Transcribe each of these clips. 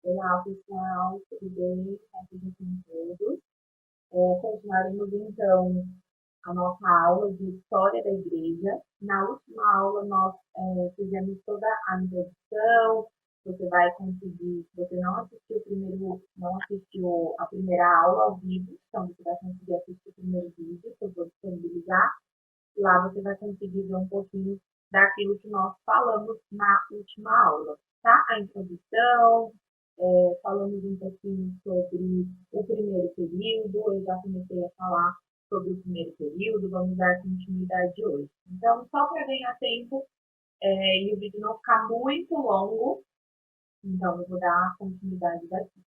Olá, pessoal, tudo bem? Está tudo com todos? Continuaremos então a nossa aula de História da Igreja. Na última aula, nós fizemos toda a introdução. Você vai conseguir, se você não assistiu a primeira aula ao vivo, então você vai conseguir assistir o primeiro vídeo que eu vou disponibilizar. Lá você vai conseguir ver um pouquinho daquilo que nós falamos na última aula, tá? A introdução, falamos um pouquinho sobre o primeiro período, eu já comecei a falar sobre o primeiro período, vamos dar continuidade hoje. Então, só para ganhar tempo e o vídeo não ficar muito longo, então eu vou dar continuidade daqui.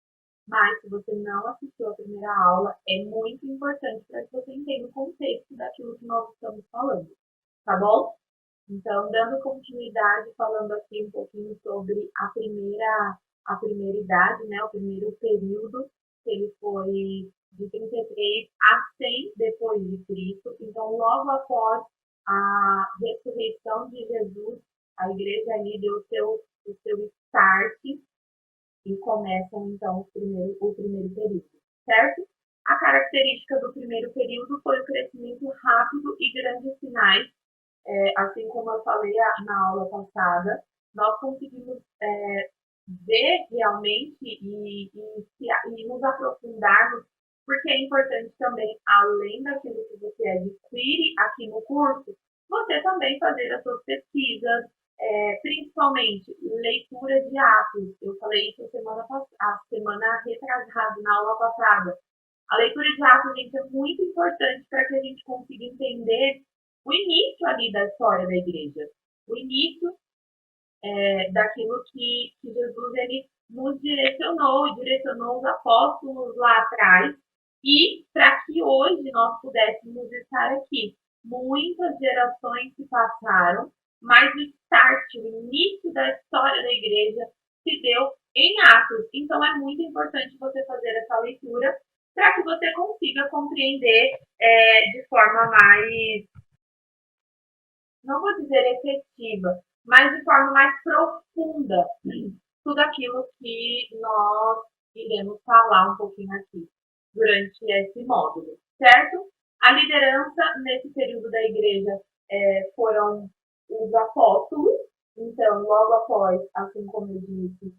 Mas, se você não assistiu a primeira aula, é muito importante para que você entenda o contexto daquilo que nós estamos falando, tá bom? Então, dando continuidade, falando aqui um pouquinho sobre a primeira idade, né, o primeiro período, que ele foi de 33 a 100 depois de Cristo. Então, logo após a ressurreição de Jesus, a igreja ali deu o seu start e começam, então, o primeiro período, certo? A característica do primeiro período foi o crescimento rápido e grandes sinais assim como eu falei na aula passada, nós conseguimos ver realmente e nos aprofundarmos, porque é importante também, além daquilo que você adquire aqui no curso, você também fazer as suas pesquisas, principalmente leitura de Atos. Eu falei isso a semana retrasada, na aula passada. A leitura de Atos, gente, é muito importante para que a gente consiga entender o início ali da história da igreja, o início daquilo que Jesus ele nos direcionou e direcionou os apóstolos lá atrás e para que hoje nós pudéssemos estar aqui. Muitas gerações se passaram, mas o start, o início da história da igreja se deu em Atos. Então é muito importante você fazer essa leitura para que você consiga compreender de forma mais, não vou dizer efetiva, mas de forma mais profunda, tudo aquilo que nós iremos falar um pouquinho aqui durante esse módulo, certo? A liderança nesse período da igreja foram os apóstolos, então, logo após, assim como eu disse,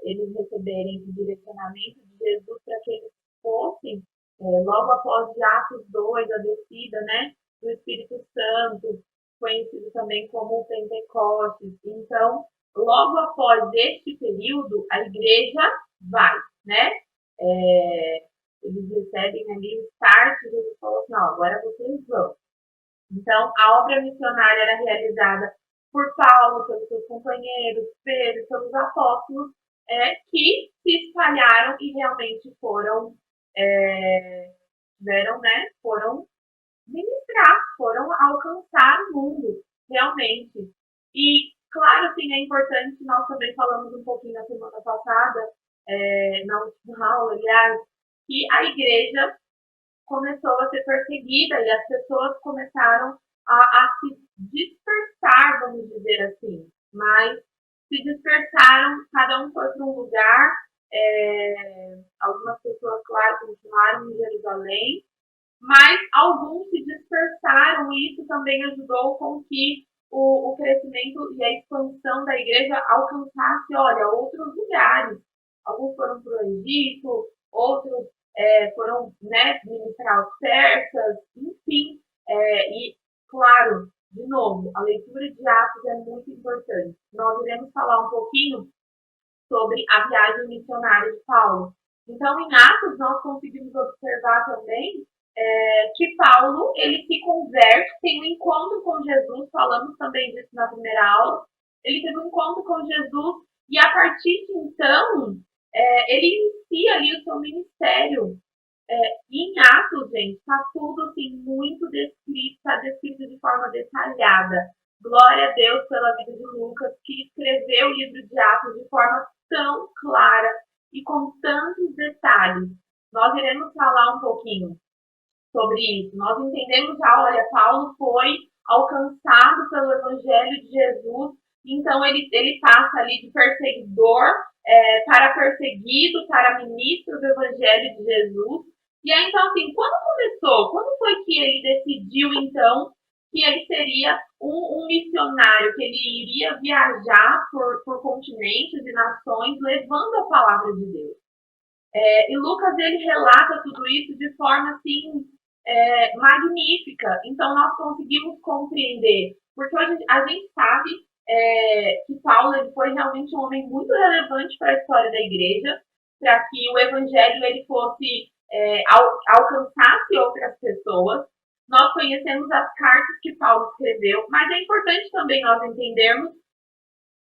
eles receberem o direcionamento de Jesus para que eles fossem, logo após de Atos 2, a descida, né, do Espírito Santo, conhecido também como Pentecostes. Então, logo após este período, a igreja vai, né? Eles recebem ali o start, Jesus falou assim, ó, agora vocês vão. Então, a obra missionária era realizada por Paulo, pelos seus companheiros, Pedro, pelos apóstolos, que se espalharam e realmente foram, foram ministrar, foram alcançar o mundo, realmente. E, claro, assim, é importante, nós também falamos um pouquinho na semana passada, na última aula, aliás, que a igreja começou a ser perseguida e as pessoas começaram a se dispersar, vamos dizer assim. Mas se dispersaram, cada um foi para um lugar. Algumas pessoas, claro, continuaram em Jerusalém, mas alguns se dispersaram e isso também ajudou com que o crescimento e a expansão da igreja alcançasse, olha, outros lugares. Alguns foram para o Egito, outros foram, né, ministrar os persas, enfim. E, claro, de novo, a leitura de Atos é muito importante. Nós iremos falar um pouquinho sobre a viagem missionária de Paulo. Então, em Atos, nós conseguimos observar também que Paulo ele se converte, tem um encontro com Jesus, falamos também disso na primeira aula, ele teve um encontro com Jesus e a partir de então ele inicia ali o seu ministério. Em Atos, gente, está tudo assim muito descrito, está descrito de forma detalhada. Glória a Deus pela vida de Lucas, que escreveu o livro de Atos de forma tão clara e com tantos detalhes. Nós iremos falar um pouquinho sobre isso. Nós entendemos já, olha, Paulo foi alcançado pelo Evangelho de Jesus Então, ele passa ali de perseguidor para perseguido, para ministro do Evangelho de Jesus. E aí, então, assim, quando começou? Quando foi que ele decidiu, então, que ele seria um missionário, que ele iria viajar por continentes e nações levando a palavra de Deus? E Lucas, ele relata tudo isso de forma, assim, magnífica. Então, nós conseguimos compreender. Porque hoje a gente sabe que Paulo ele foi realmente um homem muito relevante para a história da igreja, para que o evangelho ele fosse alcançasse outras pessoas. Nós conhecemos as cartas que Paulo escreveu, mas é importante também nós entendermos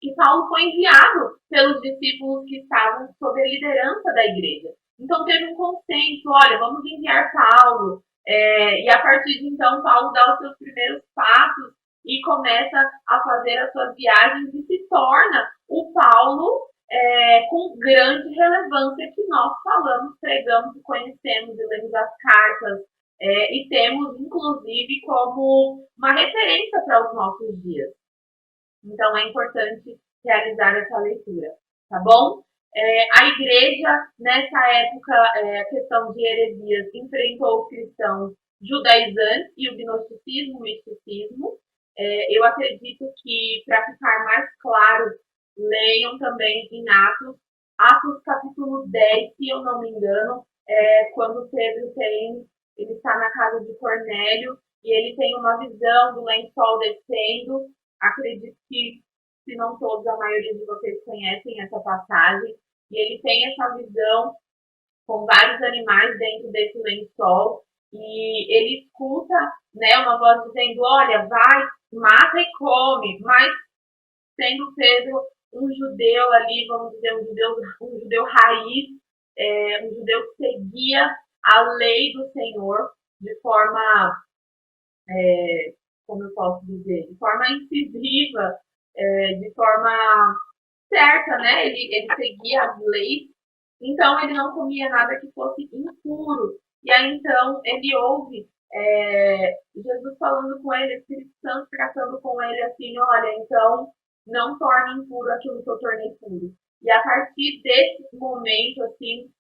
que Paulo foi enviado pelos discípulos que estavam sob a liderança da igreja. Então teve um consenso, olha, vamos enviar Paulo. E a partir de então, Paulo dá os seus primeiros passos e começa a fazer as suas viagens e se torna o Paulo com grande relevância que nós falamos, pregamos, conhecemos e lemos as cartas e temos, inclusive, como uma referência para os nossos dias. Então, é importante realizar essa leitura, tá bom? A igreja, nessa época, a questão de heresias, enfrentou os cristãos judaizantes e o gnosticismo, o misticismo. Eu acredito que, para ficar mais claro, leiam também em Atos capítulo 10, se eu não me engano, quando Pedro ele está na casa de Cornélio e ele tem uma visão do lençol descendo. Acredito que, se não todos, a maioria de vocês conhecem essa passagem. E ele tem essa visão com vários animais dentro desse lençol. E ele escuta, né, uma voz dizendo, olha, vai, mata e come. Mas sendo Pedro um judeu ali, vamos dizer, um judeu raiz, um judeu que seguia a lei do Senhor de forma como eu posso dizer, de forma incisiva, de forma certa, né? Ele seguia as leis, então ele não comia nada que fosse impuro. E aí então ele ouve Jesus falando com ele, Espírito Santo tratando com ele assim, olha, então não torne impuro aquilo que eu tornei puro. E a partir desse momento, assim,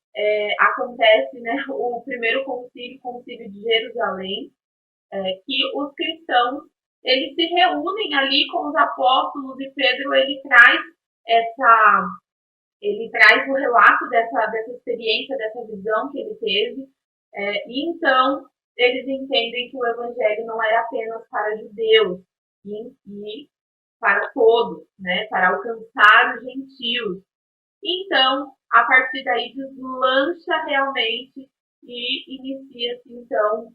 acontece, né, o primeiro concílio, o concílio de Jerusalém, que os cristãos eles se reúnem ali com os apóstolos e Pedro ele traz o relato dessa experiência, dessa visão que ele teve, e então eles entendem que o evangelho não era apenas para judeus, e para todos, né, para alcançar os gentios. Então, a partir daí deslancha realmente e inicia-se então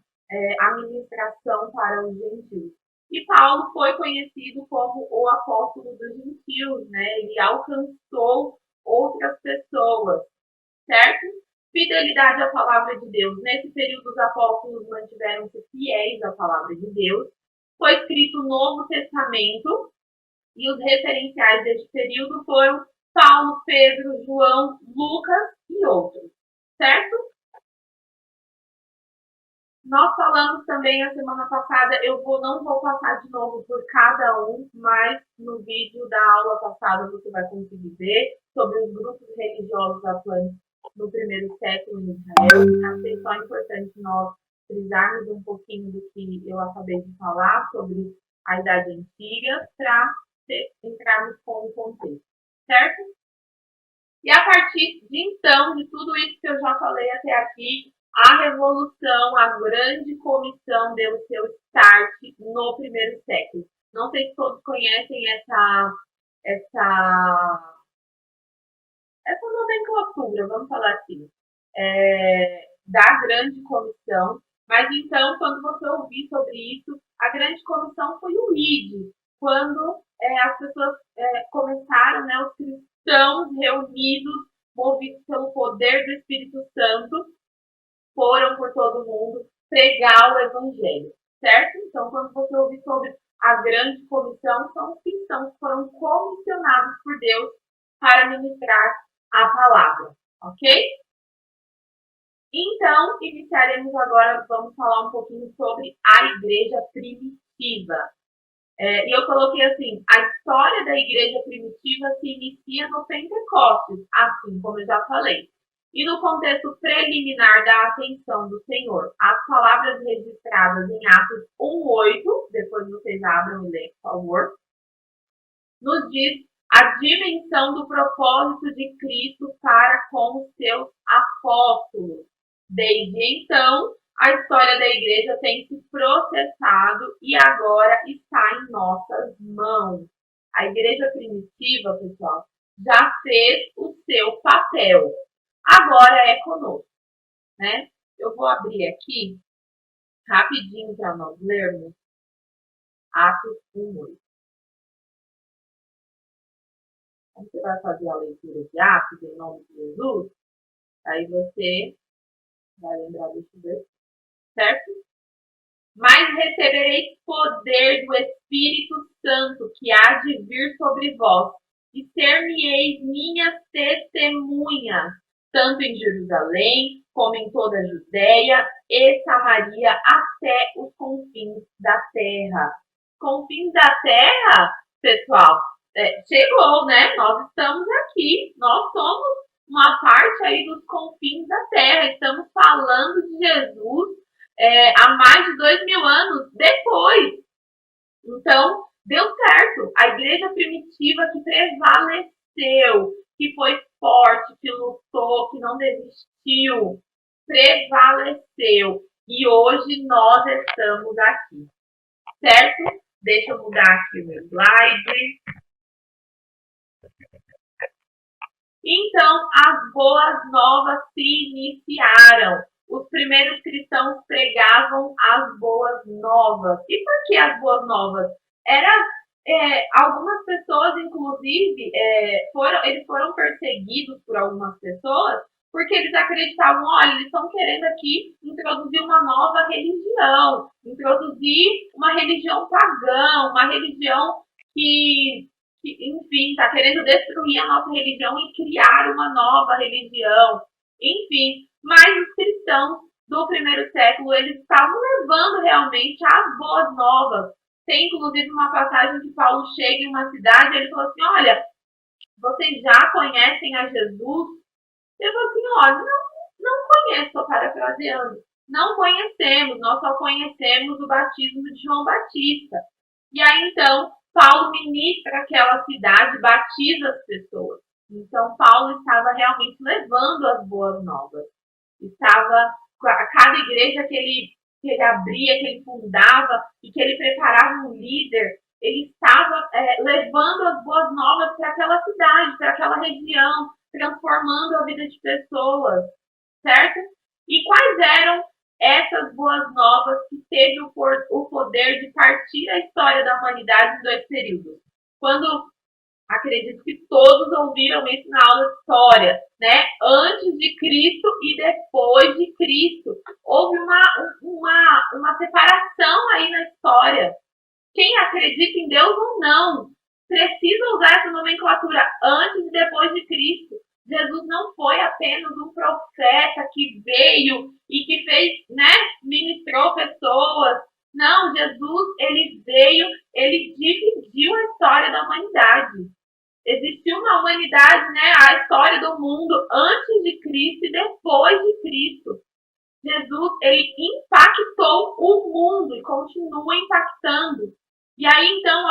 a ministração para os gentios. E Paulo foi conhecido como o apóstolo dos gentios, né? Ele alcançou outras pessoas, certo? Fidelidade à palavra de Deus. Nesse período, os apóstolos mantiveram-se fiéis à palavra de Deus. Foi escrito o Novo Testamento e os referenciais deste período foram Paulo, Pedro, João, Lucas e outros, certo? Nós falamos também a semana passada, não vou passar de novo por cada um, mas no vídeo da aula passada você vai conseguir ver sobre os grupos religiosos atuantes no primeiro século em Israel. Achei só importante nós frisarmos um pouquinho do que eu acabei de falar sobre a Idade Antiga para entrarmos com o contexto, certo? E a partir de então, de tudo isso que eu já falei até aqui, a Revolução, a Grande Comissão deu seu start no primeiro século. Não sei se todos conhecem essa, essa nomenclatura, vamos falar assim, da Grande Comissão. Mas então, quando você ouvir sobre isso, a Grande Comissão foi o ID, quando as pessoas começaram, né, os cristãos reunidos, movidos pelo poder do Espírito Santo, foram por todo mundo pregar o Evangelho, certo? Então, quando você ouvir sobre a Grande Comissão, são os cristãos que foram comissionados por Deus para ministrar a palavra, ok? Então, iniciaremos agora, vamos falar um pouquinho sobre a igreja primitiva. E eu coloquei assim, a história da igreja primitiva se inicia no Pentecostes, assim como eu já falei. E no contexto preliminar da ascensão do Senhor, as palavras registradas em Atos 1:8, depois vocês abram e leiam, por favor, nos diz a dimensão do propósito de Cristo para com os seus apóstolos. Desde então, a história da igreja tem se processado e agora está em nossas mãos. A igreja primitiva, pessoal, já fez o seu papel. Agora é conosco, né? Eu vou abrir aqui rapidinho para nós lermos Atos 1:8. Quando você vai fazer a leitura de Atos em nome de Jesus, aí você vai lembrar desse versículo, certo? Mas recebereis poder do Espírito Santo que há de vir sobre vós, e ser-me-eis minhas testemunhas, tanto em Jerusalém, como em toda a Judéia e Samaria, até os confins da terra. Confins da terra, pessoal, chegou, né? Nós estamos aqui, nós somos uma parte aí dos confins da terra, estamos falando de Jesus há mais de 2000 anos depois. Então, deu certo. A igreja primitiva que prevaleceu, que foi forte, que lutou, que não desistiu, prevaleceu. E hoje nós estamos aqui, certo? Deixa eu mudar aqui o meu slide. Então, as boas novas se iniciaram. Os primeiros cristãos pregavam as boas novas. E por que as boas novas? Algumas pessoas, inclusive, eles foram perseguidos por algumas pessoas porque eles acreditavam, olha, eles estão querendo aqui introduzir uma nova religião, introduzir uma religião pagã, uma religião que enfim, está querendo destruir a nossa religião e criar uma nova religião. Enfim, mas os cristãos do primeiro século, eles estavam levando realmente as boas novas. Tem inclusive uma passagem que Paulo chega em uma cidade e ele falou assim, olha, vocês já conhecem a Jesus? Ele falou assim, olha, não conheço, estou parafraseando. Não conhecemos, nós só conhecemos o batismo de João Batista. E aí então, Paulo ministra aquela cidade, batiza as pessoas. Então, Paulo estava realmente levando as boas novas. Estava, cada igreja que ele abria, que ele fundava e que ele preparava um líder, ele estava levando as boas novas para aquela cidade, para aquela região, transformando a vida de pessoas, certo? E quais eram essas boas novas que teve o poder de partir a história da humanidade em 2 períodos? Quando, acredito que todos ouviram isso na aula de história, né? Antes de Cristo e depois de Cristo. Houve uma separação aí na história. Quem acredita em Deus ou não, precisa usar essa nomenclatura antes e depois de Cristo. Jesus não foi apenas um profeta que veio e que fez, né, ministrou pessoas. Não, Jesus, ele veio, ele dividiu a história da humanidade. Existiu uma humanidade, né, a história do mundo antes de Cristo e depois de Cristo. Jesus, ele impactou o mundo e continua impactando. E aí, então,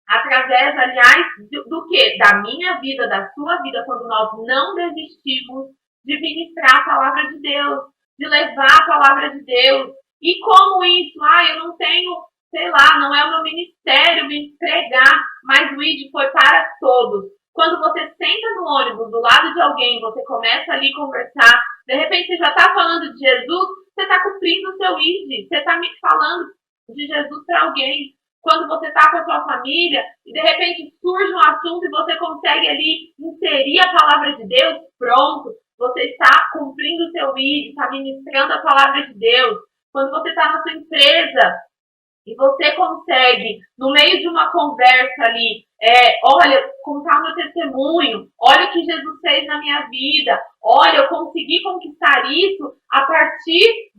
através, aliás, do que? Da minha vida, da sua vida, quando nós não desistimos de ministrar a palavra de Deus, de levar a palavra de Deus. E como isso? Eu não tenho, sei lá, não é o meu ministério me pregar, mas o ID foi para todos. Quando você senta no ônibus do lado de alguém, você começa ali a conversar, de repente você já está falando de Jesus, você está cumprindo o seu ID, você está me falando de Jesus para alguém. Quando você está com a sua família e de repente surge um assunto e você consegue ali inserir a palavra de Deus, pronto, você está cumprindo o seu ID, está ministrando a palavra de Deus. Quando você está na sua empresa e você consegue, no meio de uma conversa ali, olha, contar o meu testemunho, olha o que Jesus fez na minha vida, olha, eu consegui conquistar isso a partir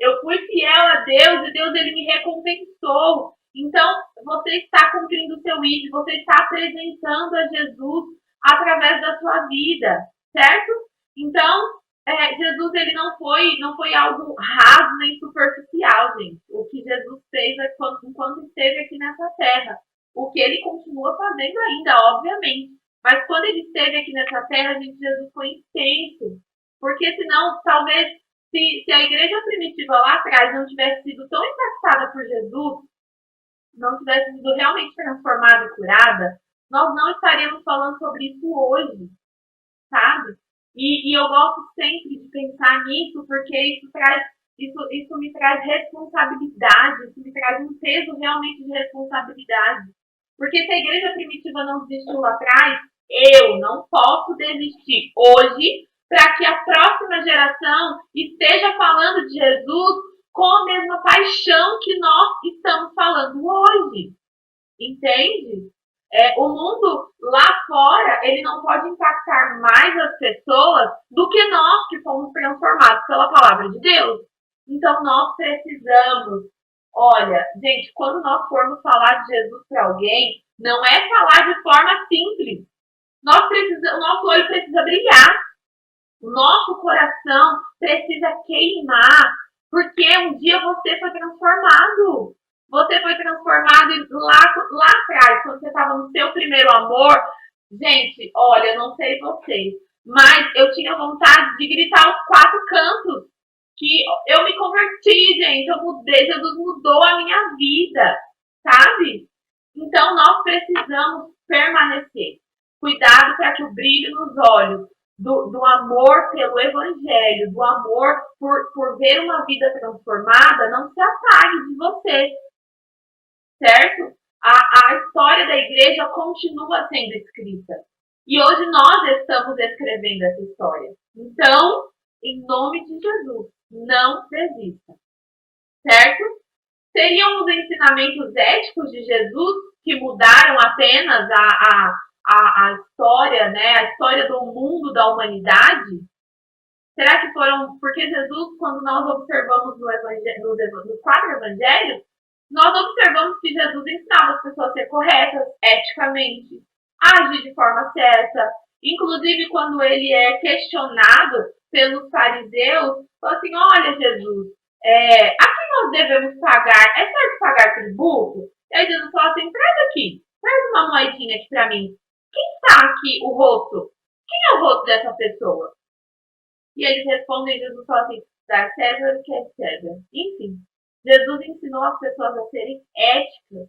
eu fui fiel a Deus e Deus ele me recompensou. Então, você está cumprindo o seu ID, você está apresentando a Jesus através da sua vida, certo? Então, Jesus ele não foi algo raso nem superficial, gente. O que Jesus fez enquanto esteve aqui nessa terra. O que ele continua fazendo ainda, obviamente. Mas quando ele esteve aqui nessa terra, gente, Jesus foi intenso. Porque senão, talvez, se a igreja primitiva lá atrás não tivesse sido tão impactada por Jesus, não tivesse sido realmente transformada e curada, nós não estaríamos falando sobre isso hoje, sabe? E eu gosto sempre de pensar nisso, porque isso me traz responsabilidade, isso me traz um peso realmente de responsabilidade. Porque se a igreja primitiva não desistiu lá atrás, eu não posso desistir hoje para que a próxima geração esteja falando de Jesus com a mesma paixão que nós estamos falando hoje. Entende? O mundo lá fora, ele não pode impactar mais as pessoas do que nós que fomos transformados pela palavra de Deus. Então nós precisamos, olha, gente, quando nós formos falar de Jesus para alguém, não é falar de forma simples. O nosso olho precisa brilhar, o nosso coração precisa queimar, porque um dia você foi transformado. Você foi transformado lá atrás, quando você estava no seu primeiro amor. Gente, olha, eu não sei vocês, mas eu tinha vontade de gritar aos quatro cantos que eu me converti, gente. Eu mudei, Jesus mudou a minha vida, sabe? Então nós precisamos permanecer. Cuidado para que o brilho nos olhos do amor pelo Evangelho, do amor por ver uma vida transformada, não se apague de você, certo? A história da igreja continua sendo escrita. E hoje nós estamos escrevendo essa história. Então, em nome de Jesus, não desista, certo? Seriam os ensinamentos éticos de Jesus que mudaram apenas a história, né? A história do mundo, da humanidade? Será que foram. Porque Jesus, quando nós observamos nos quatro evangelhos, nós observamos que Jesus ensinava as pessoas a ser corretas, eticamente, a agir de forma certa. Inclusive, quando ele é questionado pelos fariseus, falou assim: olha, Jesus, a quem nós devemos pagar? É certo pagar tributo? E aí Jesus falou assim: traz aqui, traz uma moedinha aqui para mim. Quem está aqui o rosto? Quem é o rosto dessa pessoa? E eles respondem, Jesus fala assim, dá César o que é César. Enfim, Jesus ensinou as pessoas a serem éticas,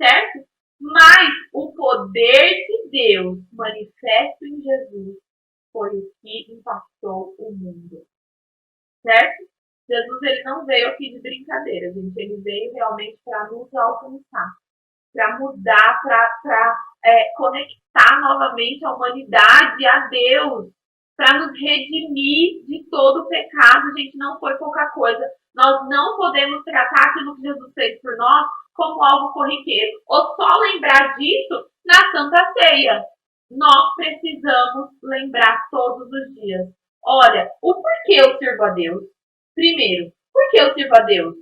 certo? Mas o poder de Deus manifesto em Jesus foi o que impactou o mundo, certo? Jesus ele não veio aqui de brincadeira, gente. Ele veio realmente para nos alcançar, para mudar, para conectar novamente a humanidade a Deus, para nos redimir de todo o pecado. Gente, não foi pouca coisa. Nós não podemos tratar aquilo que Jesus fez por nós como algo corriqueiro, ou só lembrar disso na Santa Ceia. Nós precisamos lembrar todos os dias. Olha, o porquê eu sirvo a Deus. Primeiro, por que eu sirvo a Deus?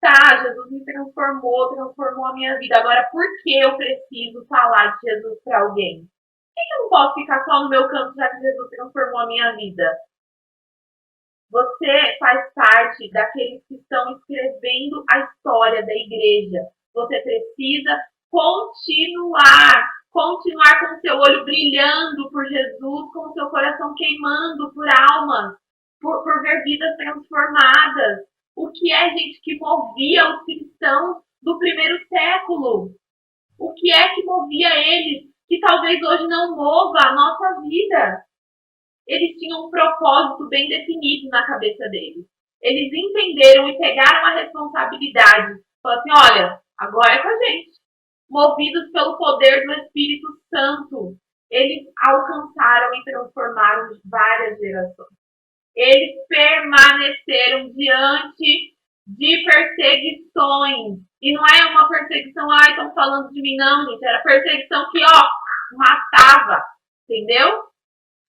Tá, Jesus me transformou a minha vida. Agora, por que eu preciso falar de Jesus para alguém? Por que eu não posso ficar só no meu canto já que Jesus transformou a minha vida? Você faz parte daqueles que estão escrevendo a história da igreja. Você precisa continuar com o seu olho brilhando por Jesus, com o seu coração queimando por almas, por ver vidas transformadas. O que é, gente, que movia os cristãos do primeiro século? O que é que movia eles, que talvez hoje não mova a nossa vida? Eles tinham um propósito bem definido na cabeça deles. Eles entenderam e pegaram a responsabilidade. Falaram assim, olha, agora é com a gente. Movidos pelo poder do Espírito Santo, eles alcançaram e transformaram várias gerações. Eles permaneceram diante de perseguições. E não é uma perseguição, estão falando de mim, não, gente. Era perseguição que, matava. Entendeu?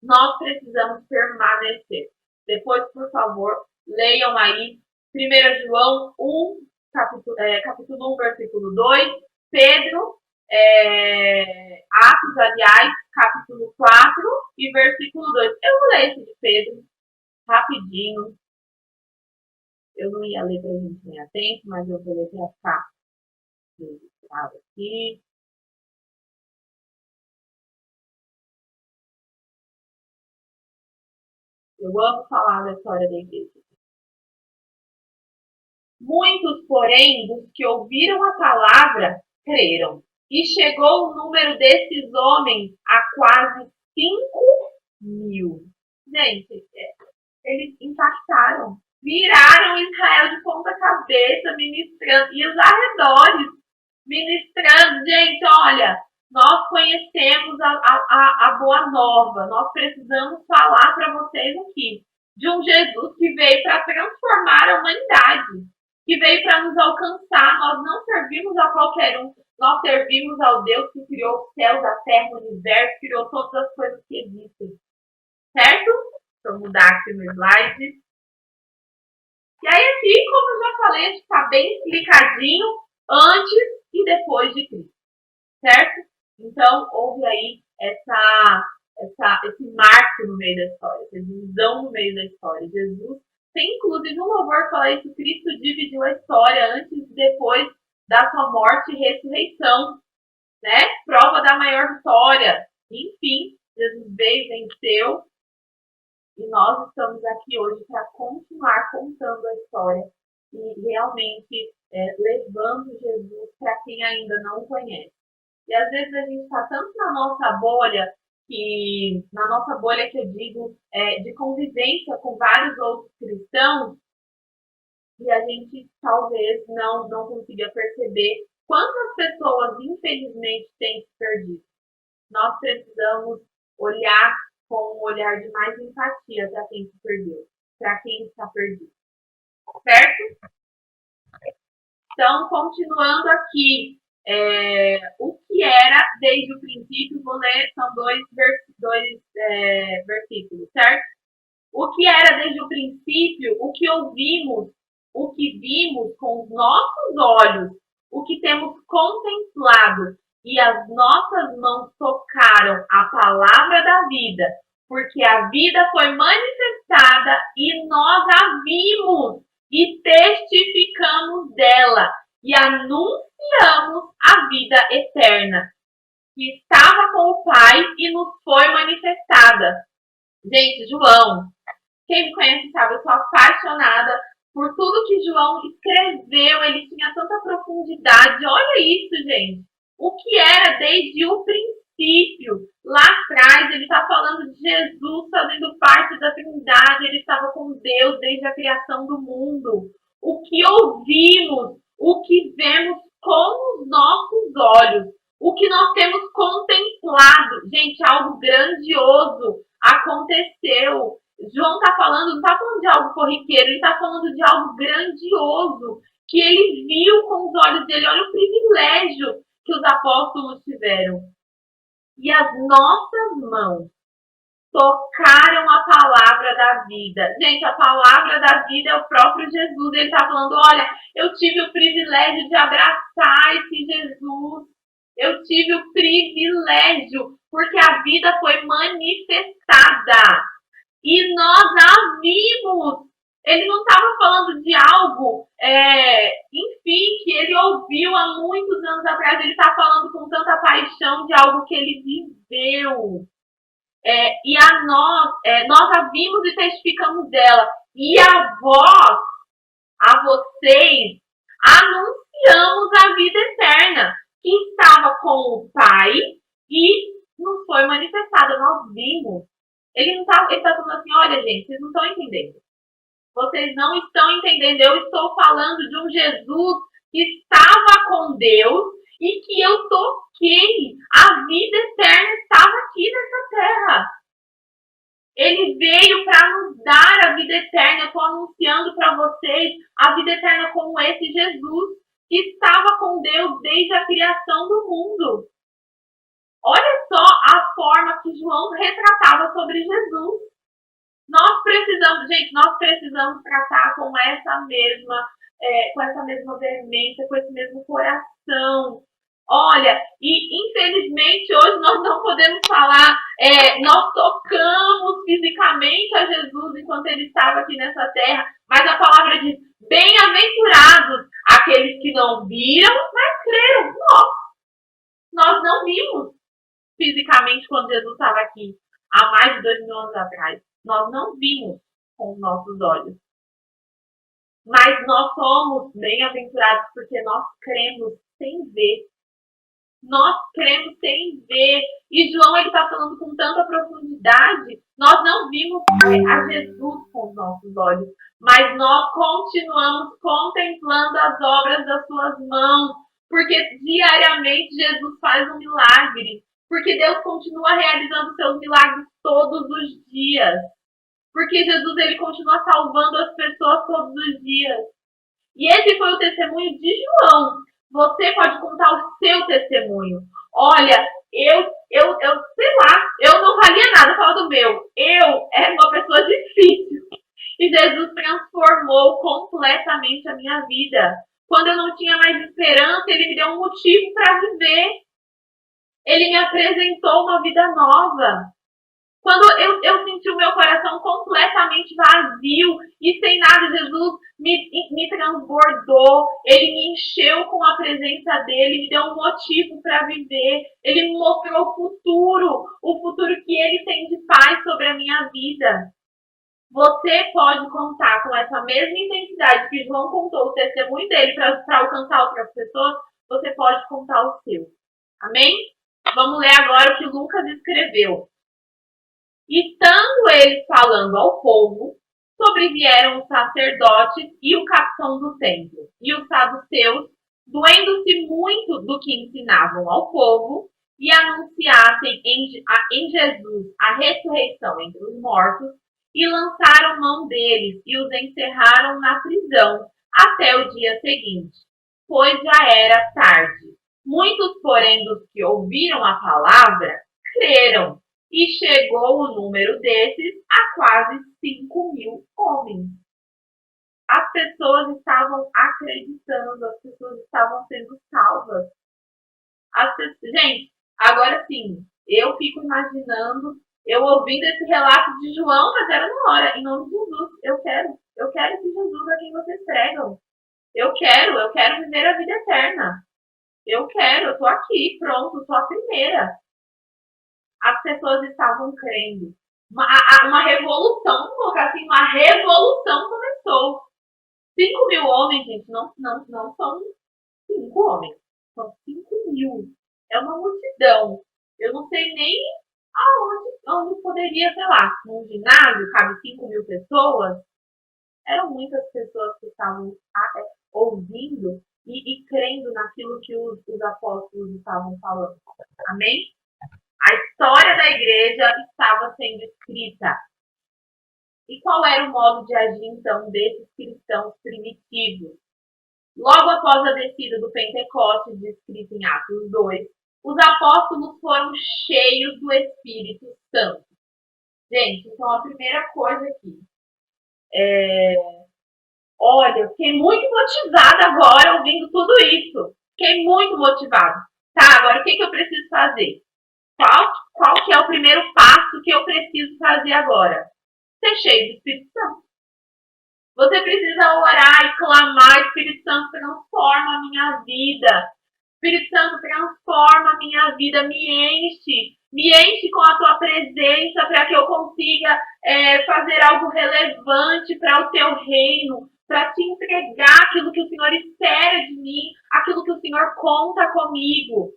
Nós precisamos permanecer. Depois, por favor, leiam aí 1 João 1, capítulo 1, versículo 2, Pedro, Atos, aliás, capítulo 4 e versículo 2. Eu vou ler esse de Pedro rapidinho. Eu não ia ler para a gente ganhar tempo, mas eu vou ler para ficar registrado aqui. Eu amo falar da história da igreja. Muitos, porém, dos que ouviram a palavra, creram. E chegou o número desses homens a quase 5.000. Gente, eles impactaram. Viraram Israel de ponta cabeça, ministrando. E os arredores, ministrando. Gente, olha, nós conhecemos a boa nova. Nós precisamos falar para vocês aqui de um Jesus que veio para transformar a humanidade, que veio para nos alcançar. Nós não servimos a qualquer um. Nós servimos ao Deus que criou os céus, a terra, o universo, criou todas as coisas que existem. Certo? Deixa eu mudar aqui o meu slide. E aí aqui, como eu já falei, a gente está bem explicadinho antes e depois de Cristo. Certo? Então, houve aí esse marco no meio da história, essa divisão no meio da história. Jesus tem, inclusive, um louvor que fala isso: Cristo dividiu a história antes e depois da sua morte e ressurreição. Né? Prova da maior vitória. Enfim, Jesus veio, venceu. E nós estamos aqui hoje para continuar contando a história e realmente levando Jesus para quem ainda não o conhece. E às vezes a gente está tanto na nossa bolha, que eu digo, de convivência com vários outros cristãos, e a gente talvez não consiga perceber quantas pessoas, infelizmente, têm se perdido. Nós precisamos olhar com um olhar de mais empatia para quem se perdeu, para quem está perdido. Certo? Então, continuando aqui, o que era desde o princípio, vou ler, são dois versículos, certo? O que era desde o princípio, o que ouvimos, o que vimos com os nossos olhos, o que temos contemplado e as nossas mãos tocaram a palavra da vida, porque a vida foi manifestada e nós a vimos e testificamos dela e anunciamos a vida eterna, que estava com o Pai e nos foi manifestada. Gente, João, quem me conhece sabe, eu sou apaixonada por tudo que João escreveu. Ele tinha tanta profundidade. Olha isso, gente. O que era desde o princípio. Lá atrás, ele está falando de Jesus fazendo parte da Trindade. Ele estava com Deus desde a criação do mundo. O que ouvimos, o que vemos com os nossos olhos, o que nós temos contemplado. Gente, algo grandioso aconteceu. João está falando, não está falando de algo corriqueiro, ele está falando de algo grandioso que ele viu com os olhos dele. Olha o privilégio que os apóstolos tiveram. E as nossas mãos tocaram a palavra da vida. Gente, a palavra da vida é o próprio Jesus. Ele está falando, olha, eu tive o privilégio de abraçar esse Jesus. Eu tive o privilégio, porque a vida foi manifestada. E nós a vimos. Ele não estava falando de algo, enfim, que ele ouviu há muitos anos atrás. Ele está falando com tanta paixão de algo que ele viveu. E nós a vimos e testificamos dela. E a vós, a vocês, anunciamos a vida eterna, que estava com o Pai e nos foi manifestada. Nós vimos. Ele está falando assim, olha, gente, vocês não estão entendendo. Vocês não estão entendendo. Eu estou falando de um Jesus que estava com Deus e que eu toquei. A vida eterna estava aqui nessa terra. Ele veio para nos dar a vida eterna. Eu estou anunciando para vocês a vida eterna como esse Jesus que estava com Deus desde a criação do mundo. Olha só a forma que João retratava sobre Jesus. Nós precisamos tratar com essa mesma com essa mesma veemência, com esse mesmo coração. Olha, e infelizmente hoje nós não podemos falar, nós tocamos fisicamente a Jesus enquanto ele estava aqui nessa terra, mas a palavra diz: bem-aventurados aqueles que não viram, mas creram. Nós não vimos fisicamente quando Jesus estava aqui, há mais de 2000 anos atrás. Nós não vimos com os nossos olhos. Mas nós somos bem-aventurados porque nós cremos sem ver. Nós cremos sem ver. E João ele está falando com tanta profundidade. Nós não vimos a Jesus com os nossos olhos, mas nós continuamos contemplando as obras das suas mãos, porque diariamente Jesus faz um milagre, porque Deus continua realizando seus milagres todos os dias, porque Jesus ele continua salvando as pessoas todos os dias. E esse foi o testemunho de João. Você pode contar o seu testemunho. Olha, sei lá, eu não valia nada, fala do meu. Eu era uma pessoa difícil. E Jesus transformou completamente a minha vida. Quando eu não tinha mais esperança, ele me deu um motivo para viver. Ele me apresentou uma vida nova. Quando eu senti o meu coração completamente vazio e sem nada, Jesus me transbordou, ele me encheu com a presença dele, me deu um motivo para viver, ele me mostrou o futuro que ele tem de paz sobre a minha vida. Você pode contar com essa mesma intensidade que João contou o testemunho dele para alcançar outras pessoas, você pode contar o seu. Amém? Vamos ler agora o que Lucas escreveu. E estando eles falando ao povo, sobrevieram os sacerdotes e o capitão do templo, e os saduceus, doendo-se muito do que ensinavam ao povo, e anunciassem em Jesus a ressurreição entre os mortos, e lançaram mão deles e os encerraram na prisão até o dia seguinte, pois já era tarde. Muitos, porém, dos que ouviram a palavra, creram, e chegou o número desses a quase 5.000 homens. As pessoas estavam acreditando, as pessoas estavam sendo salvas. Gente, agora sim, eu fico imaginando, eu ouvindo esse relato de João, mas era na hora, em nome de Jesus, eu quero esse Jesus a quem vocês pregam. Eu quero viver a vida eterna. Eu tô aqui, pronto, sou a primeira. As pessoas estavam crendo. Uma revolução, vamos colocar assim, uma revolução começou. 5.000 homens, gente, não são 5 homens, são 5.000. É uma multidão. Eu não sei nem onde poderia, sei lá, num ginásio cabe 5.000 pessoas. Eram muitas pessoas que estavam ouvindo e crendo naquilo que os apóstolos estavam falando. Amém? A história da igreja estava sendo escrita. E qual era o modo de agir, então, desses cristãos primitivos? Logo após a descida do Pentecostes, descrito em Atos 2, os apóstolos foram cheios do Espírito Santo. Gente, então a primeira coisa aqui olha, eu fiquei muito motivada agora ouvindo tudo isso. Fiquei muito motivada. Tá, agora o que eu preciso fazer? Qual que é o primeiro passo que eu preciso fazer agora? Ser cheio do Espírito Santo. Você precisa orar e clamar: Espírito Santo, transforma a minha vida. Espírito Santo, transforma a minha vida, me enche com a tua presença para que eu consiga fazer algo relevante para o teu reino, para te entregar aquilo que o Senhor espera de mim, aquilo que o Senhor conta comigo.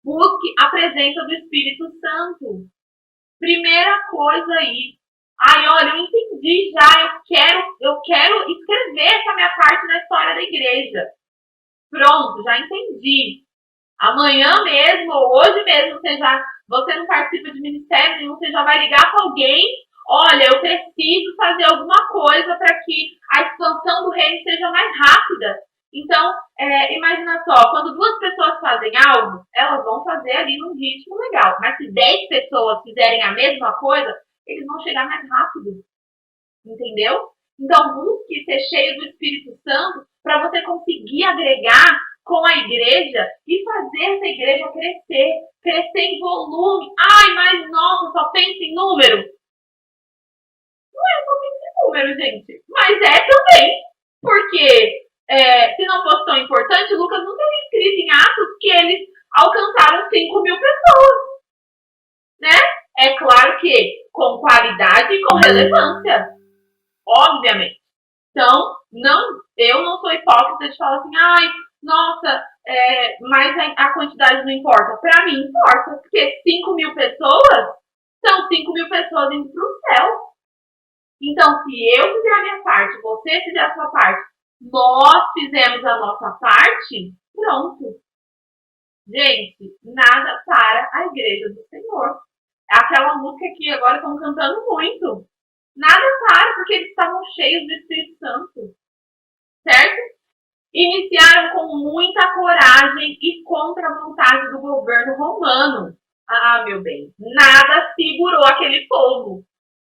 Busque a presença do Espírito Santo. Primeira coisa aí. Ai, olha, eu entendi já, eu quero escrever essa minha parte na história da igreja. Pronto, já entendi. Amanhã mesmo, ou hoje mesmo, você não participa de ministério nenhum, você já vai ligar para alguém. Olha, eu preciso fazer alguma coisa para que a expansão do reino seja mais rápida. Então, imagina só, quando 2 pessoas fazem algo, elas vão fazer ali num ritmo legal. Mas se 10 pessoas fizerem a mesma coisa, eles vão chegar mais rápido. Entendeu? Então, busque ser cheio do Espírito Santo para você conseguir agregar com a igreja e fazer essa igreja crescer em volume. Ai, mas nossa, só pensa em número. Não é só pensa em número, gente. Mas é também. Porque se não fosse tão importante, Lucas não teria escrito em Atos que eles alcançaram 5.000 pessoas. Né? É claro que com qualidade e com relevância. Obviamente. Então, eu não sou hipócrita de falar assim, ai, nossa, mas a quantidade não importa. Para mim importa, porque 5.000 pessoas são 5.000 pessoas indo para o céu. Então, se eu fizer a minha parte, você fizer a sua parte, nós fizemos a nossa parte, pronto. Gente, nada para a igreja do Senhor. Aquela música que agora estão cantando muito. Nada para, porque eles estavam cheios do Espírito Santo. Certo? Iniciaram com muita coragem e contra a vontade do governo romano. Ah, meu bem, nada segurou aquele povo.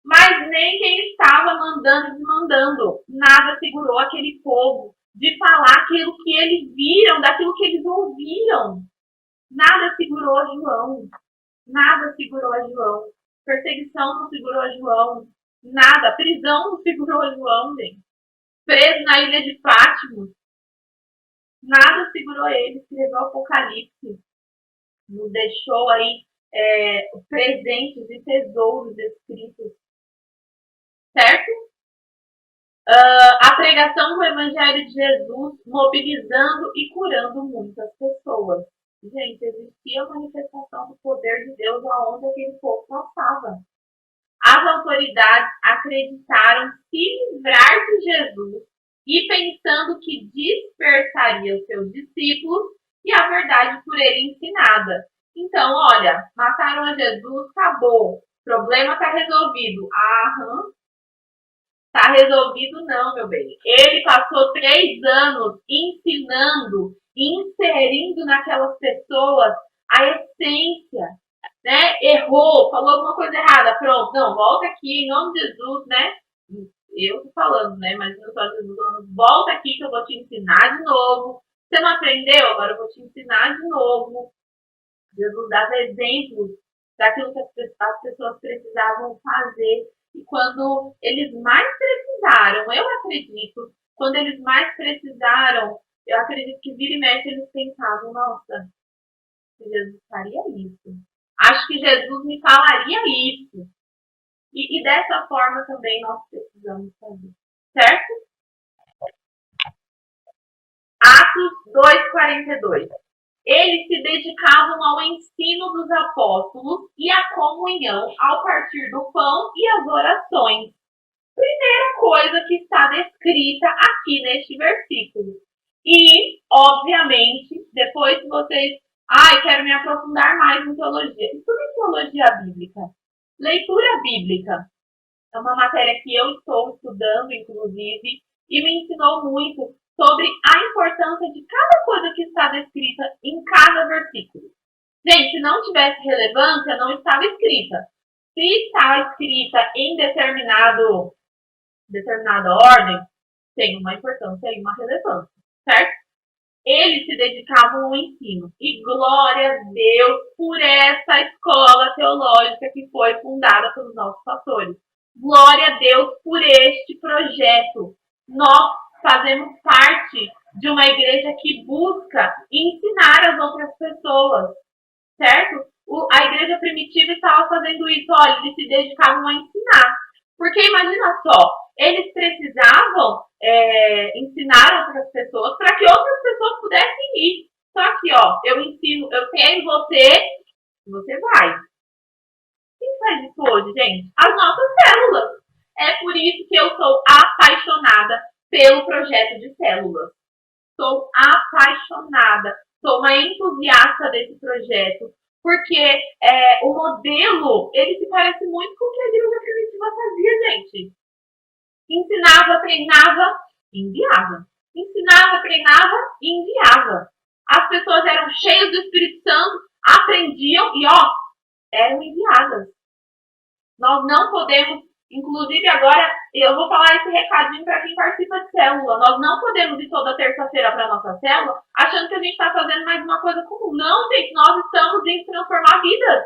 Mas nem quem estava mandando e desmandando, nada segurou aquele povo de falar aquilo que eles viram, daquilo que eles ouviram. Nada segurou a João. Nada segurou a João. Perseguição não segurou a João. Nada. Prisão não segurou a João, gente. Preso na ilha de Fátima. Nada segurou ele. Escreveu o Apocalipse. Nos deixou aí presentes e tesouros escritos. Certo? A pregação do Evangelho de Jesus mobilizando e curando muitas pessoas. Gente, existia a manifestação do poder de Deus aonde aquele povo passava. As autoridades acreditaram se livrar de Jesus e pensando que dispersaria os seus discípulos e a verdade por ele ensinada. Então, olha, mataram a Jesus, acabou. O problema está resolvido. Tá resolvido não, meu bem. Ele passou 3 anos ensinando, inserindo naquelas pessoas a essência, né? Errou, falou alguma coisa errada, pronto, não, volta aqui em nome de Jesus, né? Eu tô falando, né? Mas não só Jesus falando, volta aqui que eu vou te ensinar de novo. Você não aprendeu? Agora eu vou te ensinar de novo. Jesus dava exemplos daquilo que as pessoas precisavam fazer. E quando eles mais precisaram, eu acredito, quando eles mais precisaram, eu acredito que vira e mexe eles pensavam, nossa, Jesus faria isso. Acho que Jesus me falaria isso. E dessa forma também nós precisamos fazer. Certo? Atos 2:42. Eles se dedicavam ao ensino dos apóstolos e à comunhão ao partir do pão e as orações. Primeira coisa que está descrita aqui neste versículo. E, obviamente, depois que vocês... quero me aprofundar mais em teologia. Estudem teologia bíblica. Leitura bíblica. É uma matéria que eu estou estudando, inclusive, e me ensinou muito sobre a importância de cada coisa que está descrita em cada versículo. Gente, se não tivesse relevância, não estava escrita. Se está escrita em determinada ordem, tem uma importância e uma relevância, certo? Eles se dedicavam ao ensino. E glória a Deus por essa escola teológica que foi fundada pelos nossos pastores. Glória a Deus por este projeto. Nós fazemos parte de uma igreja que busca ensinar as outras pessoas, certo? A igreja primitiva estava fazendo isso, olha, eles se dedicavam a ensinar. Porque imagina só, eles precisavam ensinar outras pessoas para que outras pessoas pudessem ir. Só que, eu ensino, eu tenho você vai. Quem faz isso hoje, gente? As nossas células. É por isso que eu sou apaixonada pelo projeto de células. Sou apaixonada, sou uma entusiasta desse projeto, porque o modelo, ele se parece muito com o que a igreja primitiva fazia, gente. Ensinava, treinava, enviava. Ensinava, treinava e enviava. As pessoas eram cheias do Espírito Santo, aprendiam e, eram enviadas. Nós não podemos, inclusive agora, Eu vou falar esse recadinho para quem participa de célula. Nós não podemos ir toda terça-feira para nossa célula achando que a gente está fazendo mais uma coisa comum. Não, gente, nós estamos indo transformar vidas.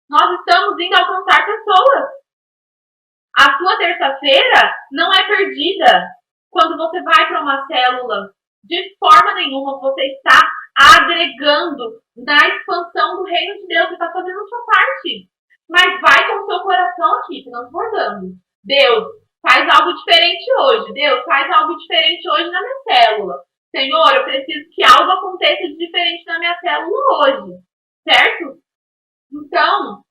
Nós estamos indo alcançar pessoas. A sua terça-feira não é perdida quando você vai para uma célula. De forma nenhuma você está agregando na expansão do reino de Deus. Você está fazendo a sua parte. Mas vai com o seu coração aqui, transbordando. Deus, faz algo diferente hoje. Deus, faz algo diferente hoje na minha célula. Senhor, eu preciso que algo aconteça de diferente na minha célula hoje. Certo? Então,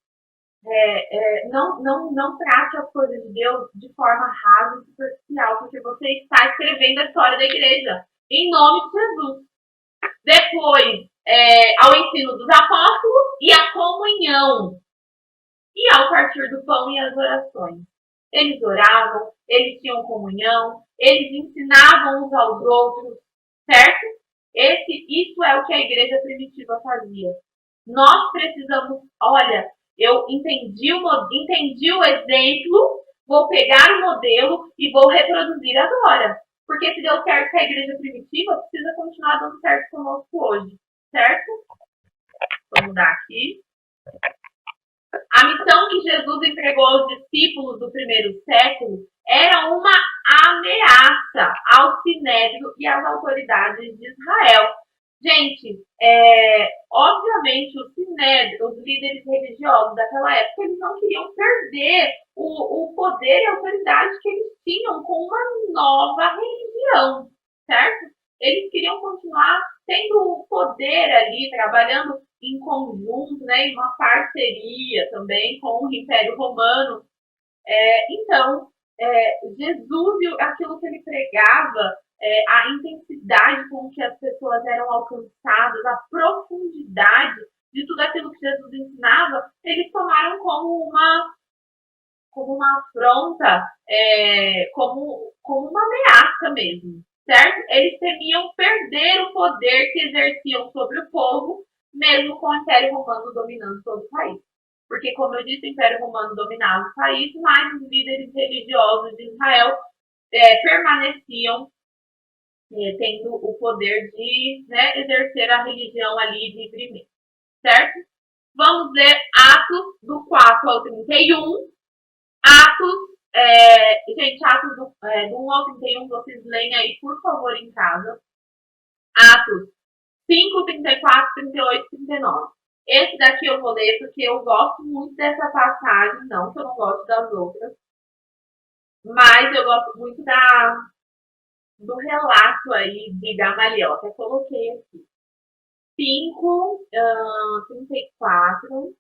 não trate as coisas de Deus de forma rasa e superficial, porque você está escrevendo a história da igreja, em nome de Jesus. Depois, ao ensino dos apóstolos e a comunhão. E ao partir do pão e as orações. Eles oravam, eles tinham comunhão, eles ensinavam uns aos outros, certo? Isso é o que a igreja primitiva fazia. Nós precisamos, olha, eu entendi o exemplo, vou pegar o modelo e vou reproduzir agora. Porque se deu certo com a igreja primitiva, precisa continuar dando certo conosco hoje, certo? Vou mudar aqui. A missão que Jesus entregou aos discípulos do primeiro século era uma ameaça ao sinédrio e às autoridades de Israel. Gente, obviamente o sinédrio, os líderes religiosos daquela época, eles não queriam perder o poder e a autoridade que eles tinham com uma nova religião, certo? Eles queriam continuar tendo o poder ali, trabalhando em conjunto, né, em uma parceria também com o Império Romano. Então, Jesus e aquilo que ele pregava, a intensidade com que as pessoas eram alcançadas, a profundidade de tudo aquilo que Jesus ensinava, eles tomaram como uma afronta, como uma ameaça mesmo, certo? Eles temiam perder o poder que exerciam sobre o povo, mesmo com o Império Romano dominando todo o país. Porque, como eu disse, o Império Romano dominava o país, mas os líderes religiosos de Israel permaneciam tendo o poder de, né, exercer a religião ali livremente, certo? Vamos ler Atos do 4 ao 31. Atos, gente, Atos do 1 ao 31, vocês leem aí, por favor, em casa. Atos 5, 34, 38, 39. Esse daqui eu vou ler porque eu gosto muito dessa passagem, não que eu não gosto das outras, mas eu gosto muito do relato aí de Gamaliel. Até coloquei aqui. 5, 34,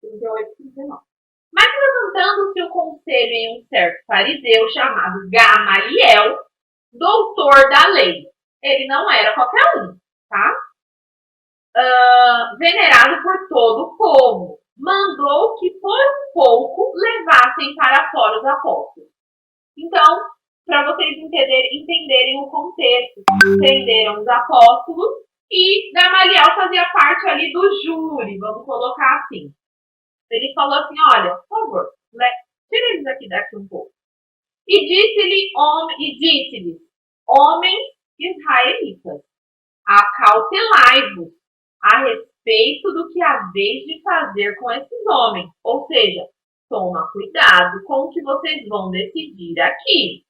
38, 39. Mas levantando-se o conselho em um certo fariseu chamado Gamaliel, doutor da lei. Ele não era qualquer um, tá? Venerado por todo o povo. Mandou que por pouco levassem para fora os apóstolos. Então, para vocês entenderem o contexto, prenderam os apóstolos e Gamaliel fazia parte ali do júri, vamos colocar assim. Ele falou assim, olha, por favor, tira eles daqui um pouco. E disse-lhes, homens israelitas, acautelai-vos a respeito do que haveis de fazer com esses homens. Ou seja, toma cuidado com o que vocês vão decidir aqui.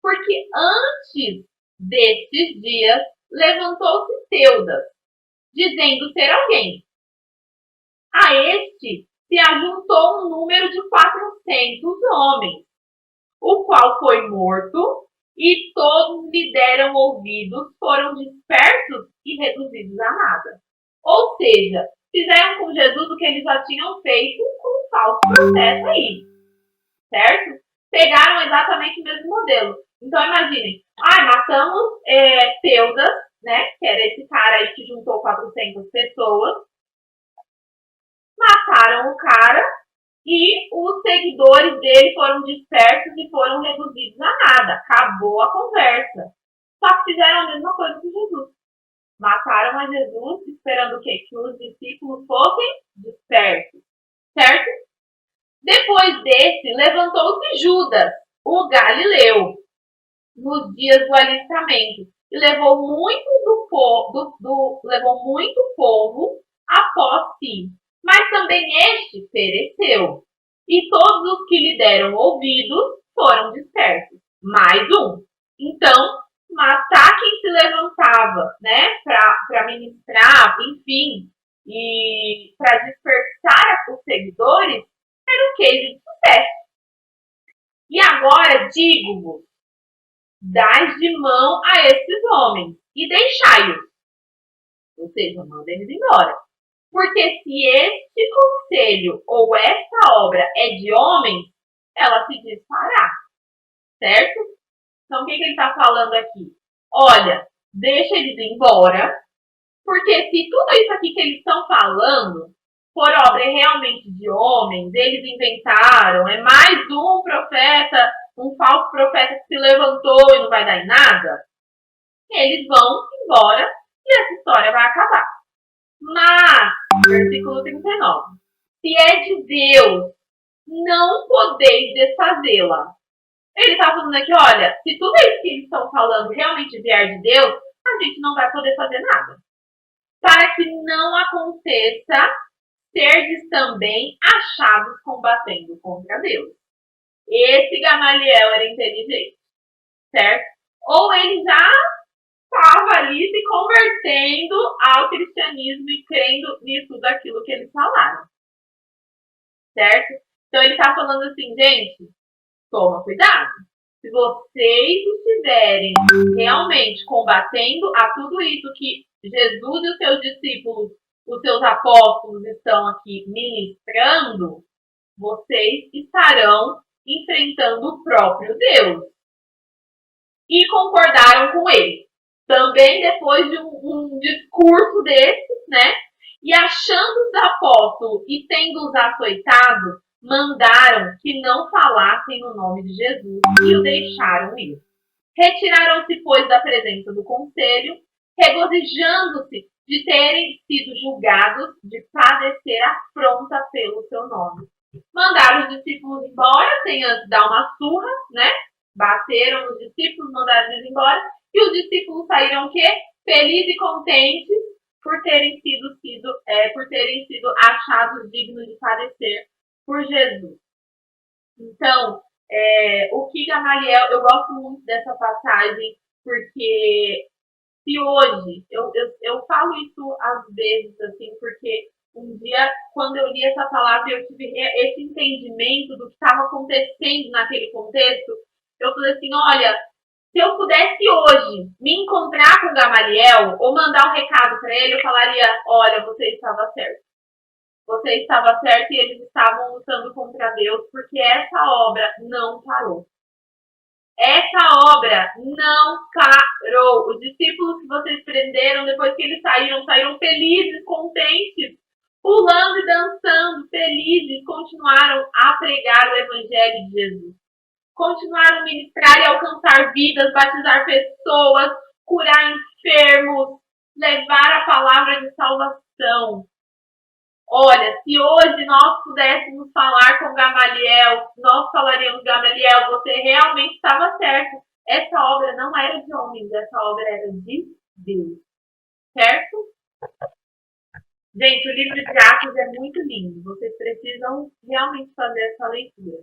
Porque antes destes dias levantou-se Teudas, dizendo ser alguém. A este se ajuntou um número de 400 homens, o qual foi morto, e todos lhe deram ouvidos, foram dispersos e reduzidos a nada. Ou seja, fizeram com Jesus o que eles já tinham feito com o falso processo aí, certo? Pegaram exatamente o mesmo modelo. Então imaginem, matamos Teudas, né, que era esse cara aí que juntou 400 pessoas, mataram o cara e os seguidores dele foram dispersos e foram reduzidos a nada. Acabou a conversa. Só que fizeram a mesma coisa que Jesus. Mataram a Jesus esperando o quê? Que os discípulos fossem dispersos. Certo? Depois Depois desse, levantou-se Judas, o Galileu, nos dias do alistamento, e levou levou muito povo após si. Mas também este pereceu. E todos os que lhe deram ouvidos foram dispersos. Mais um. Então, matar quem se levantava, né, para ministrar, enfim, e para dispersar os seguidores, era um case de sucesso. E agora digo-vos, dai de mão a esses homens e deixai-os. Ou seja, manda eles embora. Porque se este conselho ou esta obra é de homens, ela se dispará. Certo? Então, o que ele está falando aqui? Olha, deixa eles embora, porque se tudo isso aqui que eles estão falando for obra realmente de homens, eles inventaram, é mais um profeta, um falso profeta que se levantou e não vai dar em nada, eles vão embora e essa história vai acabar. Mas, versículo 39, se é de Deus, não podeis desfazê-la. Ele está falando aqui, olha, se tudo isso que eles estão falando realmente vier de Deus, a gente não vai poder fazer nada. Para que não aconteça serdes também achados combatendo contra Deus. Esse Gamaliel era inteligente, certo? Ou ele já estava ali se convertendo ao cristianismo e crendo nisso tudo aquilo que eles falaram, certo? Então ele está falando assim, gente, toma cuidado. Se vocês estiverem realmente combatendo a tudo isso que Jesus e os seus discípulos, os seus apóstolos estão aqui ministrando, vocês estarão enfrentando o próprio Deus. E concordaram com ele. Também depois de um discurso desse, né? E achando os apóstolos e tendo-os açoitado, mandaram que não falassem o nome de Jesus e o deixaram ir. Retiraram-se, pois, da presença do conselho, regozijando-se de terem sido julgados de padecer afronta pelo seu nome. Mandaram os discípulos embora, sem antes dar uma surra, né? Bateram os discípulos, mandaram eles embora, e os discípulos saíram o quê? Felizes e contentes por terem sido achados dignos de padecer por Jesus. Então, o que Gamaliel, eu gosto muito dessa passagem, porque se hoje, eu falo isso às vezes, assim, porque um dia, quando eu li essa palavra, eu tive esse entendimento do que estava acontecendo naquele contexto. Eu falei assim, olha, se eu pudesse hoje me encontrar com Gamaliel ou mandar um recado para ele, eu falaria, olha, você estava certo. Você estava certo e eles estavam lutando contra Deus porque essa obra não parou. Essa obra não parou. Os discípulos que vocês prenderam, depois que eles saíram felizes, contentes, pulando e dançando, felizes, continuaram a pregar o Evangelho de Jesus. Continuaram a ministrar e alcançar vidas, batizar pessoas, curar enfermos, levar a palavra de salvação. Olha, se hoje nós pudéssemos falar com Gamaliel, nós falaríamos, Gamaliel, você realmente estava certo. Essa obra não era de homens, essa obra era de Deus. Certo? Gente, o livro de Atos é muito lindo. Vocês precisam realmente fazer essa leitura.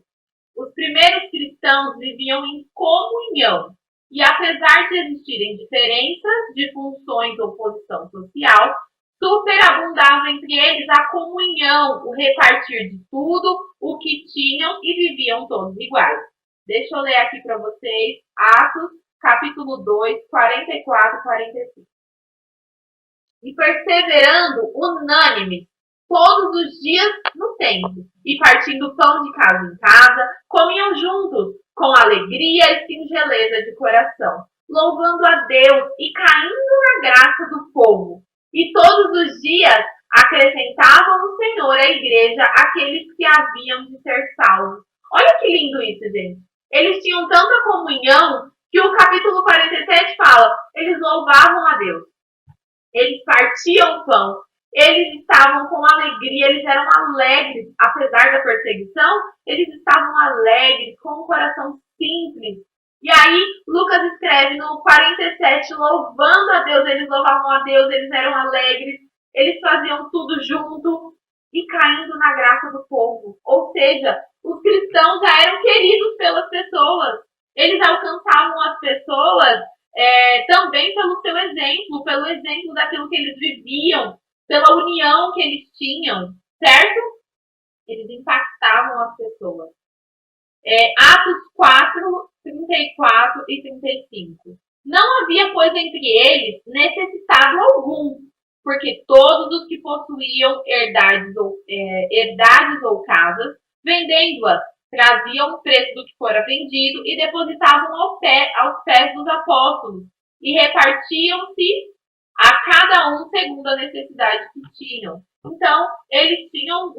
Os primeiros cristãos viviam em comunhão. E apesar de existirem diferenças de funções ou posição social, superabundava entre eles a comunhão, o repartir de tudo o que tinham e viviam todos iguais. Deixa eu ler aqui para vocês, Atos, capítulo 2, 44 e 45. E perseverando unânimes todos os dias no templo, e partindo pão de casa em casa, comiam juntos, com alegria e singeleza de coração, louvando a Deus e caindo na graça do povo. E todos os dias acrescentavam no Senhor à igreja aqueles que haviam de ser salvos. Olha que lindo isso, gente. Eles tinham tanta comunhão que o capítulo 47 fala, eles louvavam a Deus. Eles partiam o pão, eles estavam com alegria, eles eram alegres, apesar da perseguição, eles estavam alegres, com um coração simples. E aí, Lucas escreve no 47, louvando a Deus, eles louvavam a Deus, eles eram alegres, eles faziam tudo junto e caindo na graça do povo. Ou seja, os cristãos já eram queridos pelas pessoas. Eles alcançavam as pessoas também pelo seu exemplo, pelo exemplo daquilo que eles viviam, pela união que eles tinham, certo? Eles impactavam as pessoas. Atos 4, 34 e 35. Não havia, pois, entre eles necessitado algum, porque todos os que possuíam herdades ou casas, vendendo-as, traziam o preço do que fora vendido e depositavam aos pés dos apóstolos, e repartiam-se a cada um segundo a necessidade que tinham. Então, eles tinham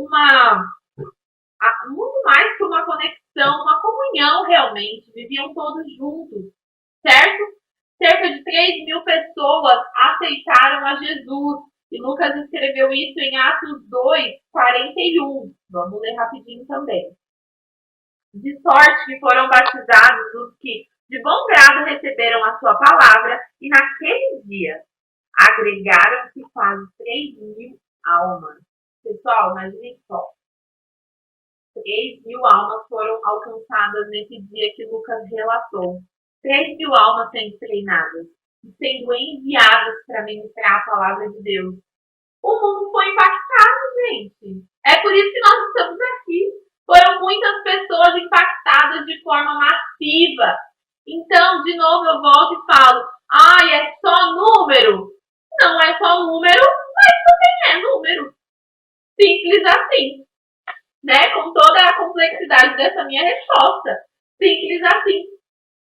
muito mais que uma conexão, uma comunhão realmente, viviam todos juntos, certo? Cerca de 3.000 pessoas aceitaram a Jesus, e Lucas escreveu isso em Atos 2, 41. Vamos ler rapidinho também. De sorte que foram batizados os que de bom grado receberam a sua palavra, e naquele dia agregaram-se quase 3.000 almas. Pessoal, imagine só. 3.000 almas foram alcançadas nesse dia que Lucas relatou. 3.000 almas sendo treinadas e sendo enviadas para ministrar a palavra de Deus. O mundo foi impactado, gente. É por isso que nós estamos aqui. Foram muitas pessoas impactadas de forma massiva. Então, de novo, eu volto e falo, é só número? Não é só número, mas também é número. Simples assim. Né? Com toda a complexidade dessa minha resposta. Simples assim.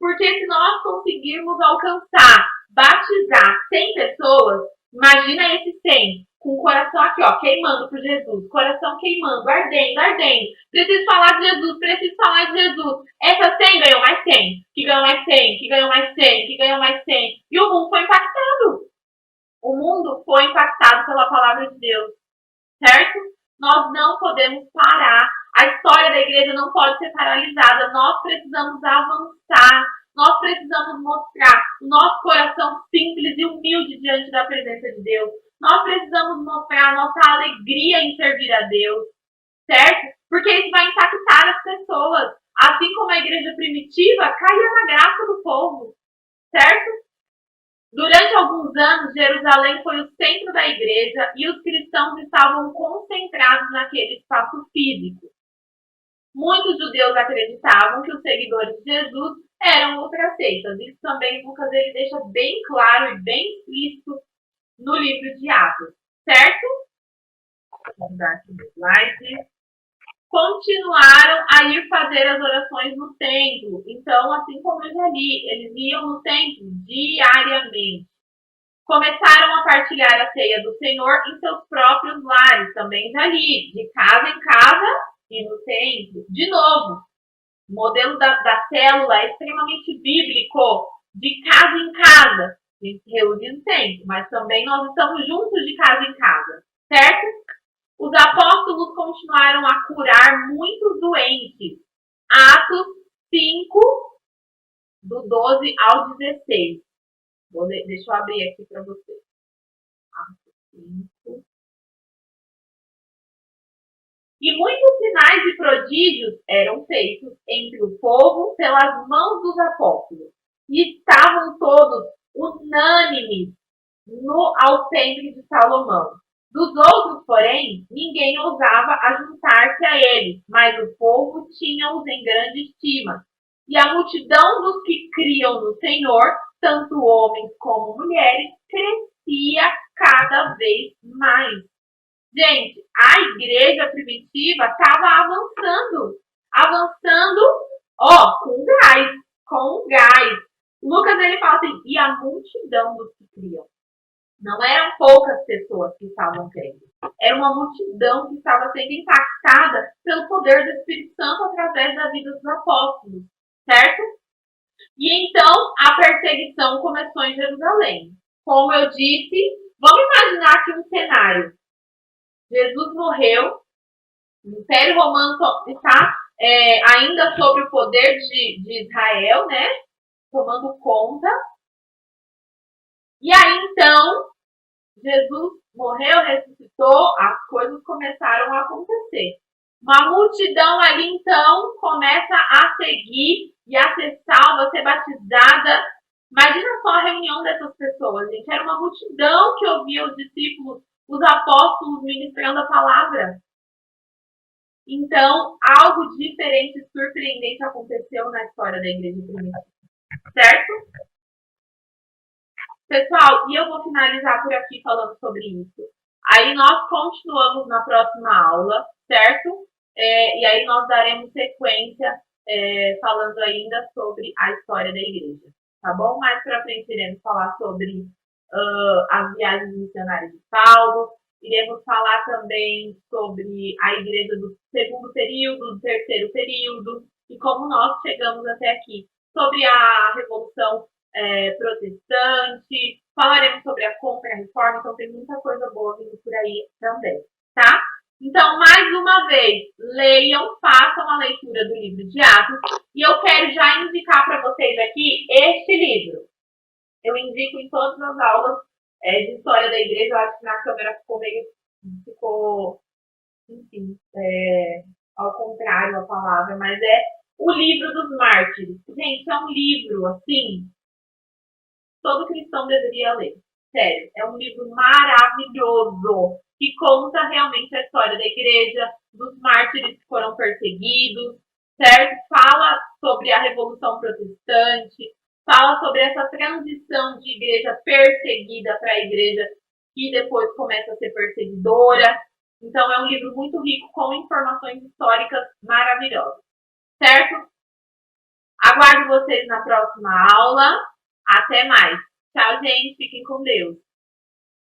Porque se nós conseguirmos alcançar, batizar 100 pessoas, imagina esses 100, com o coração aqui, ó, queimando por Jesus, coração queimando, ardendo, ardendo. Preciso falar de Jesus, preciso falar de Jesus. Essa 100 ganhou mais 100, que ganhou mais 100, que ganhou mais 100, que ganhou mais 100. E o mundo foi impactado. O mundo foi impactado pela palavra de Deus, certo? Nós não podemos parar. A história da igreja não pode ser paralisada. Nós precisamos avançar. Nós precisamos mostrar o nosso coração simples e humilde diante da presença de Deus. Nós precisamos mostrar a nossa alegria em servir a Deus, certo? Porque isso vai impactar as pessoas. Assim como a igreja primitiva caía na graça do povo, certo? Durante alguns anos, Jerusalém foi o centro da igreja e os cristãos estavam concentrados naquele espaço físico. Muitos judeus acreditavam que os seguidores de Jesus eram outras seitas. Isso também Lucas ele deixa bem claro e bem explícito no livro de Atos, certo? Vou dar aqui no slide. Continuaram a ir fazer as orações no templo. Então, assim como eu já li, eles iam no templo diariamente. Começaram a partilhar a ceia do Senhor em seus próprios lares, também já li, de casa em casa e no templo. De novo, o modelo da célula é extremamente bíblico, de casa em casa. A gente se reúne no templo, mas também nós estamos juntos de casa em casa, certo? Os apóstolos continuaram a curar muitos doentes. Atos 5, do 12 ao 16. Deixa eu abrir aqui para vocês. Atos 5. E muitos sinais e prodígios eram feitos entre o povo pelas mãos dos apóstolos. E estavam todos unânimes no alpendre de Salomão. Dos outros, porém, ninguém ousava ajuntar-se a eles, mas o povo tinha-os em grande estima. E a multidão dos que criam no Senhor, tanto homens como mulheres, crescia cada vez mais. Gente, a igreja primitiva estava avançando, com gás. Lucas ele fala assim, e a multidão dos que criam. Não eram poucas pessoas que estavam crendo. Era uma multidão que estava sendo impactada pelo poder do Espírito Santo através da vida dos apóstolos, certo? E então a perseguição começou em Jerusalém. Como eu disse, vamos imaginar aqui um cenário. Jesus morreu, o Império Romano está ainda sobre o poder de Israel, né? Tomando conta. E aí, então, Jesus morreu, ressuscitou, as coisas começaram a acontecer. Uma multidão ali, então, começa a seguir e a ser salva, a ser batizada. Imagina só a reunião dessas pessoas, gente. Era uma multidão que ouvia os discípulos, os apóstolos ministrando a palavra. Então, algo diferente, surpreendente aconteceu na história da igreja primitiva. Certo? Pessoal, e eu vou finalizar por aqui falando sobre isso. Aí nós continuamos na próxima aula, certo? E aí nós daremos sequência falando ainda sobre a história da igreja, tá bom? Mais para frente iremos falar sobre as viagens missionárias de Paulo, iremos falar também sobre a igreja do segundo período, do terceiro período e como nós chegamos até aqui, sobre a Revolução protestante, falaremos sobre a Contra-Reforma, então tem muita coisa boa vindo por aí também, tá? Então, mais uma vez, leiam, façam a leitura do livro de Atos e eu quero já indicar para vocês aqui este livro. Eu indico em todas as aulas de história da igreja, eu acho que na câmera ficou enfim, ao contrário a palavra, mas é o livro dos mártires. Gente, é um livro, assim, todo cristão deveria ler. Sério, é um livro maravilhoso que conta realmente a história da igreja, dos mártires que foram perseguidos, certo? Fala sobre a Revolução Protestante, fala sobre essa transição de igreja perseguida para a igreja que depois começa a ser perseguidora. Então, é um livro muito rico com informações históricas maravilhosas, certo? Aguardo vocês na próxima aula. Até mais. Tchau, gente. Fiquem com Deus.